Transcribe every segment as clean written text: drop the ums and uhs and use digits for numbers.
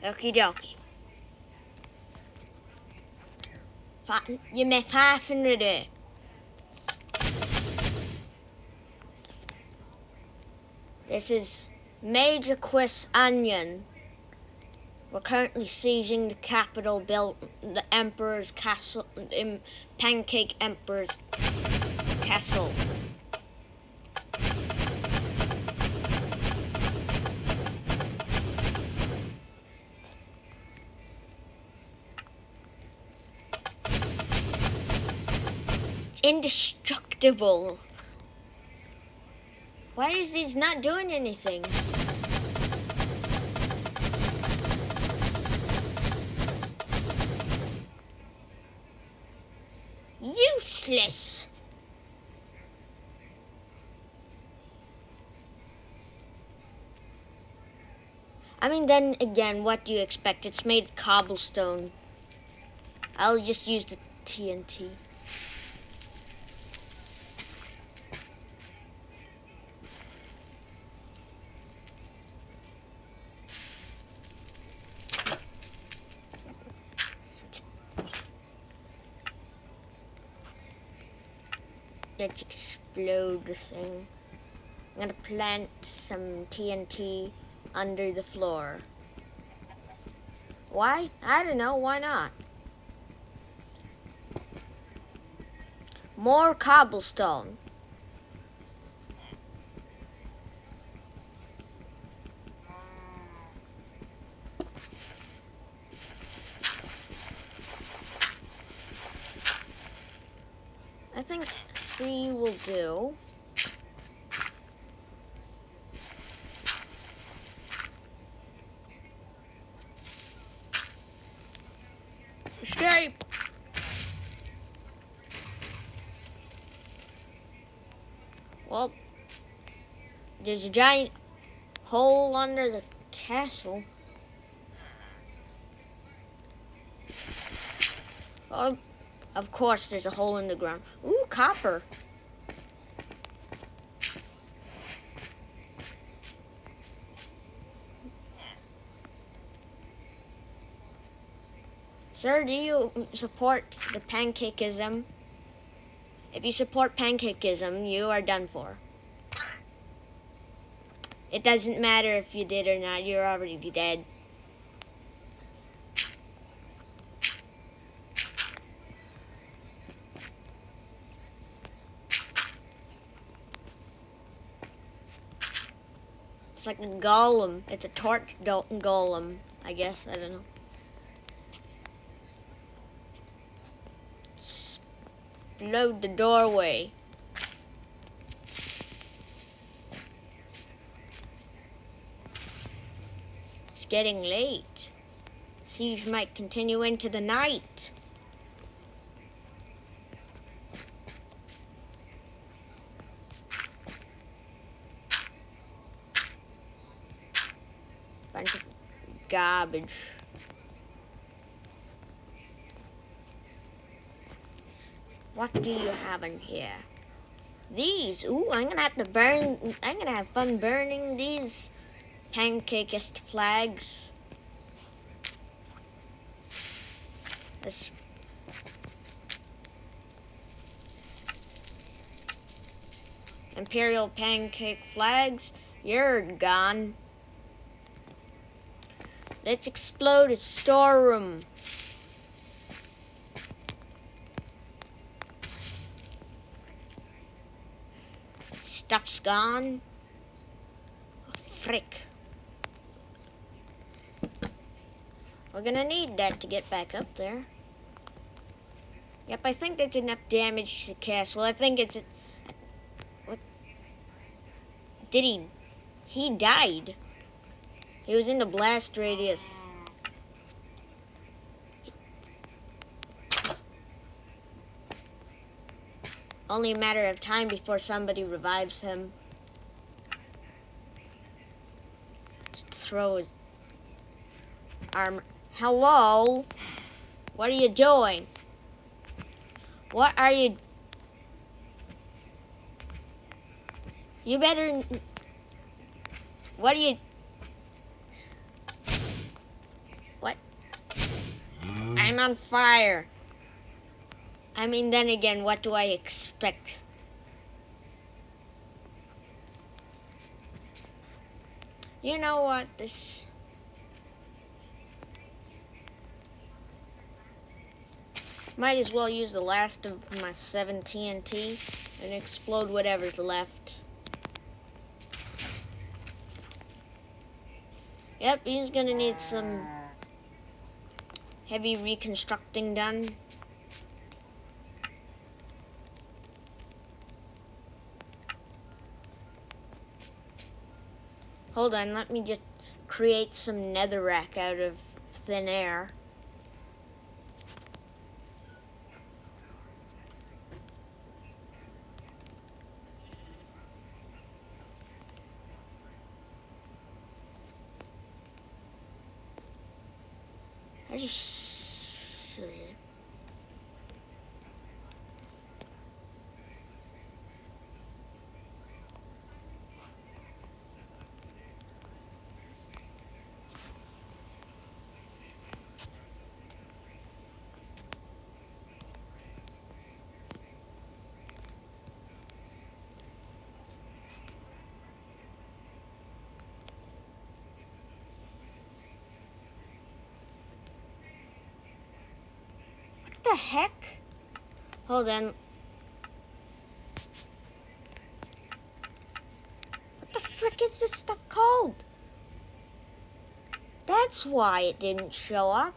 Okie dokie. Ju med 500. This is Major Quest Onion. We're currently sieging the capital, the Emperor's Castle, Pancake Emperor's Castle. It's indestructible. Why is this not doing anything? Useless. I mean, then again, what do you expect? It's made of cobblestone. I'll just use the TNT. Let's explode the thing. I'm gonna plant some TNT under the floor. Why? I don't know. Why not? More cobblestone. I think 3 will do. Escape! Well, there's a giant hole under the castle. Oh, of course there's a hole in the ground. Ooh, copper. Sir, do you support the pancakeism? If you support pancakeism, you are done for. It doesn't matter if you did or not, you're already dead. It's like a golem. It's a torch golem, I guess. I don't know. Explode the doorway. It's getting late. Siege might continue into the night. Bunch of garbage. What do you have in here? These. Ooh, I'm gonna have fun burning these pancakeist flags. This Imperial pancake flags. You're gone. Let's explode a storeroom. Stuff's gone. Oh, frick. We're gonna need that to get back up there. Yep, I think that's enough damage to the castle. I think it's... What? Did he... He died. He was in the blast radius. Only a matter of time before somebody revives him. Just throw his armor. Hello? What are you doing? What are you... You better... What are you... I'm on fire. I mean, then again, what do I expect? You know what? This... Might as well use the last of my 7 TNT and explode whatever's left. Yep, he's gonna need some heavy reconstructing done. Hold on, let me just create some netherrack out of thin air. I just... What the heck? Hold on. What the frick is this stuff called? That's why it didn't show up.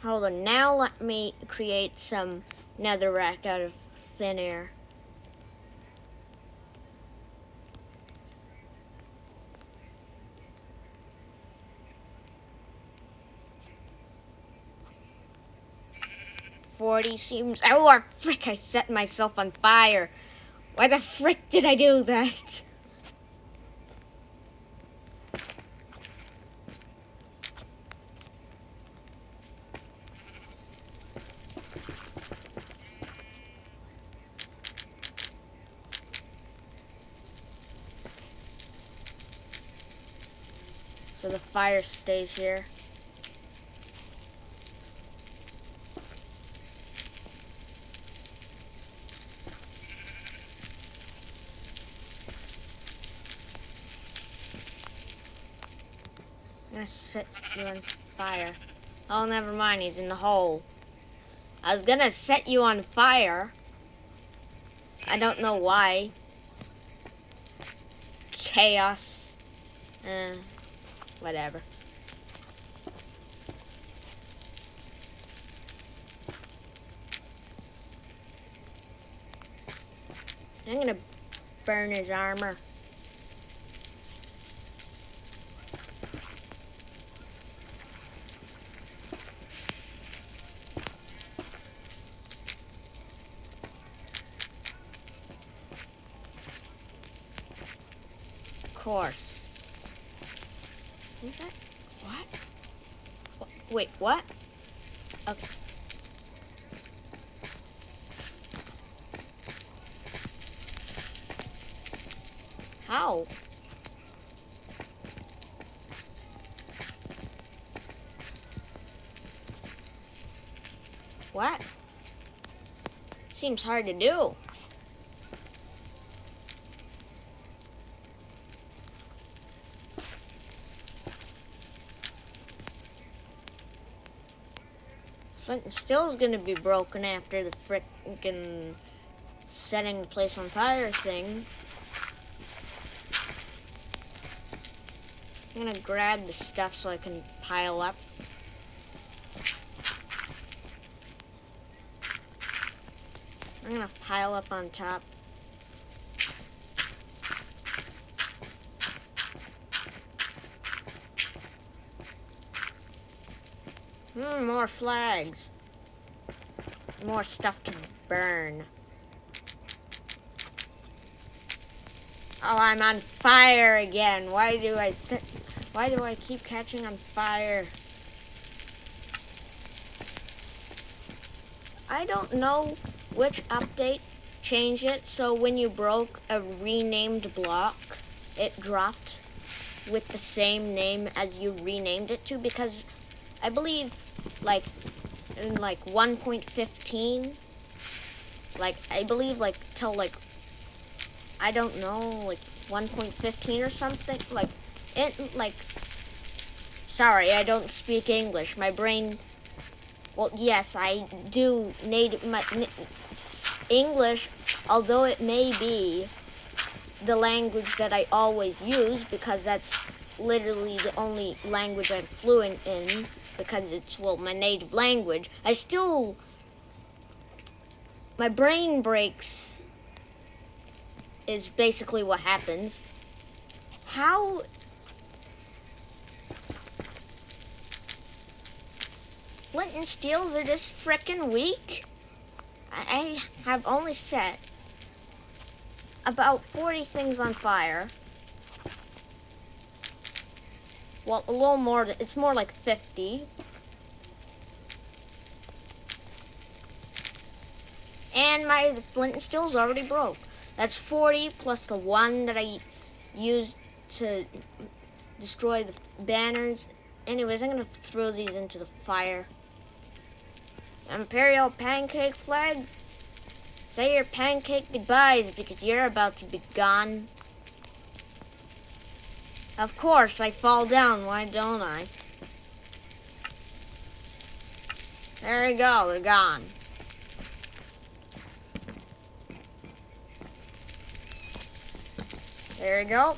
Hold on, now let me create some netherrack out of thin air. Seems... Oh, frick, I set myself on fire. Why the frick did I do that? So the fire stays here. I'm gonna set you on fire. Oh, never mind, he's in the hole. I was gonna set you on fire. I don't know why. Chaos. Whatever. I'm gonna burn his armor. Of course. Is that... What? Wait, what? Okay. How? What? Seems hard to do. Flint and Steel's gonna be broken after the frickin' setting the place on fire thing. I'm gonna grab the stuff so I can pile up. I'm gonna pile up on top. More flags. More stuff to burn. Oh, I'm on fire again. Why do I keep catching on fire? I don't know which update changed it, so when you broke a renamed block, it dropped with the same name as you renamed it to, because I believe like in like 1.15, like I believe like till like I don't know, like 1.15 or something, like it like sorry, I don't speak English. My brain, well, yes, I do native English, although it may be the language that I always use, because that's literally the only language I'm fluent in, because it's, well, my native language. My brain breaks is basically what happens. How flint and steels are this frickin' weak? I have only set about 40 things on fire. Well, a little more, it's more like 50. And my flint and steel's already broke. That's 40 plus the one that I used to destroy the banners. Anyways, I'm gonna throw these into the fire. Imperial Pancake flag, say your pancake goodbyes because you're about to be gone. Of course, I fall down, why don't I? There we go, they're gone. There we go.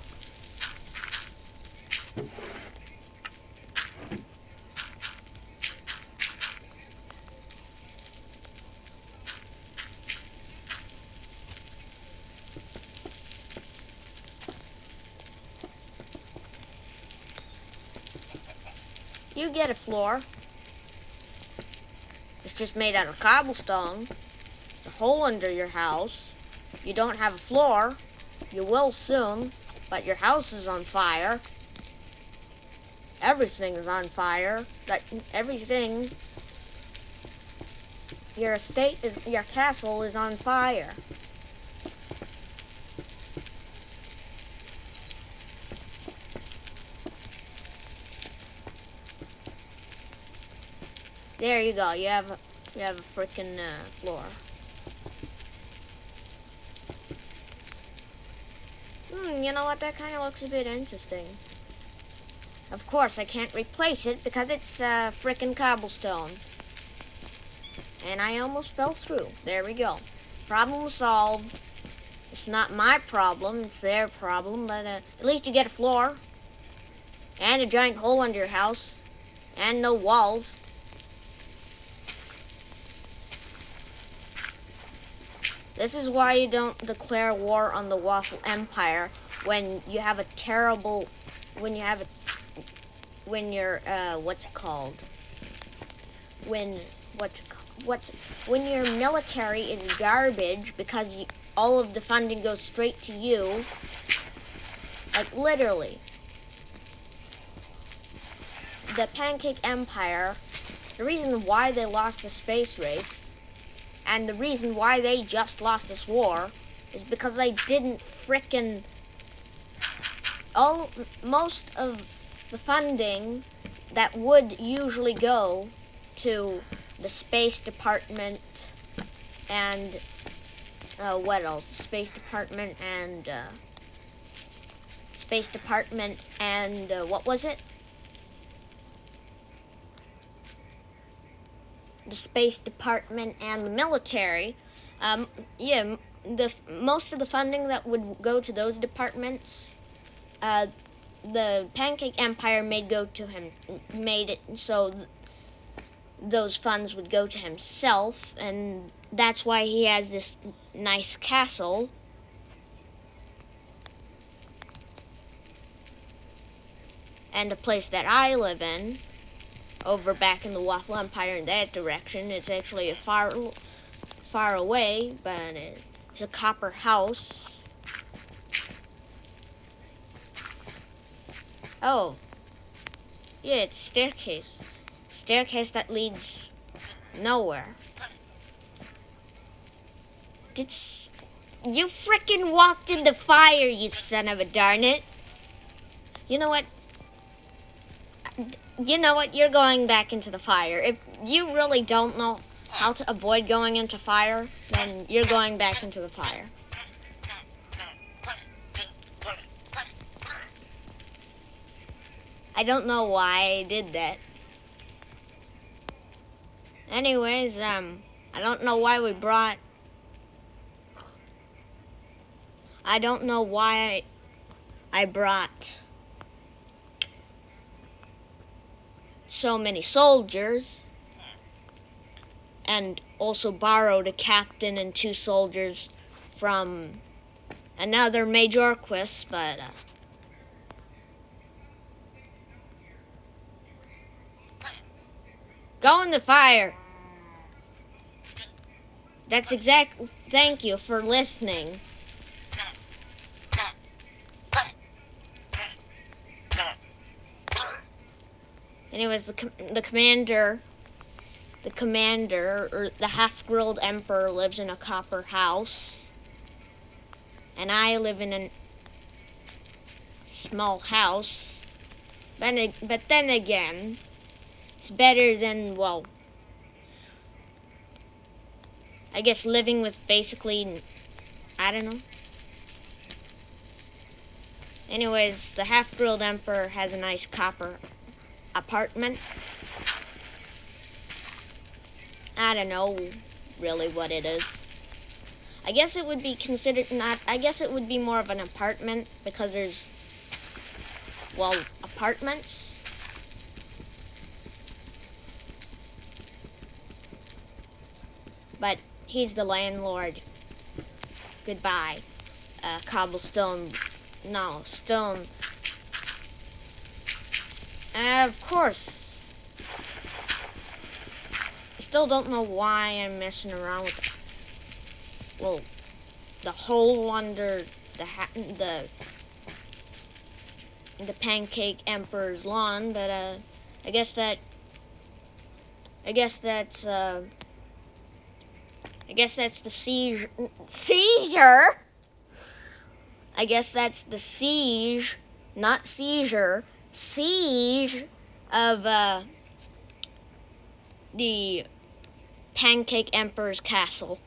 You get a floor. It's just made out of cobblestone. It's a hole under your house. You don't have a floor. You will soon, but your house is on fire. Everything is on fire. Like everything. Your estate is, your castle is on fire. There you go. You have a freaking floor. You know what? That kind of looks a bit interesting. Of course, I can't replace it because it's frickin' cobblestone. And I almost fell through. There we go. Problem solved. It's not my problem. It's their problem. But at least you get a floor. And a giant hole under your house. And no walls. This is why you don't declare war on the Waffle Empire when you have a terrible, when your military is garbage, because all of the funding goes straight to you. Like literally. The Pancake Empire, the reason why they lost the space race, and the reason why they just lost this war, is because they didn't frickin' most of the funding that would usually go to the Space Department and what else? Space Department and what was it? The Space Department and the military. Most of the funding that would go to those departments, the Pancake Empire made it so those funds would go to himself, and that's why he has this nice castle. And the place that I live in, over back in the Waffle Empire in that direction, it's actually far away, but it's a copper house. Oh, yeah, it's a staircase. Staircase that leads nowhere. You frickin' walked in the fire, you son of a darn it. You know what? You know what? You're going back into the fire. If you really don't know how to avoid going into fire, then you're going back into the fire. I don't know why I did that. Anyways, I don't know why we brought... I don't know why I brought so many soldiers, and also borrowed a captain and 2 soldiers from another Majorquist, but go in the fire. That's exactly. Thank you for listening. Anyways, the commander, or the half-grilled emperor, lives in a copper house, and I live in a small house. But then again, it's better than, well, I guess living with basically, I don't know. Anyways, the half-grilled emperor has a nice copper apartment. I don't know really what it is. I guess it would be considered not, I guess it would be more of an apartment because there's, well, apartments. But he's the landlord. Goodbye. Cobblestone, no, stone. Of course. I still don't know why I'm messing around with the hole under the Pancake Emperor's lawn, but I guess that's the seizure. I guess that's the siege, not seizure, siege of the Pancake Emperor's castle.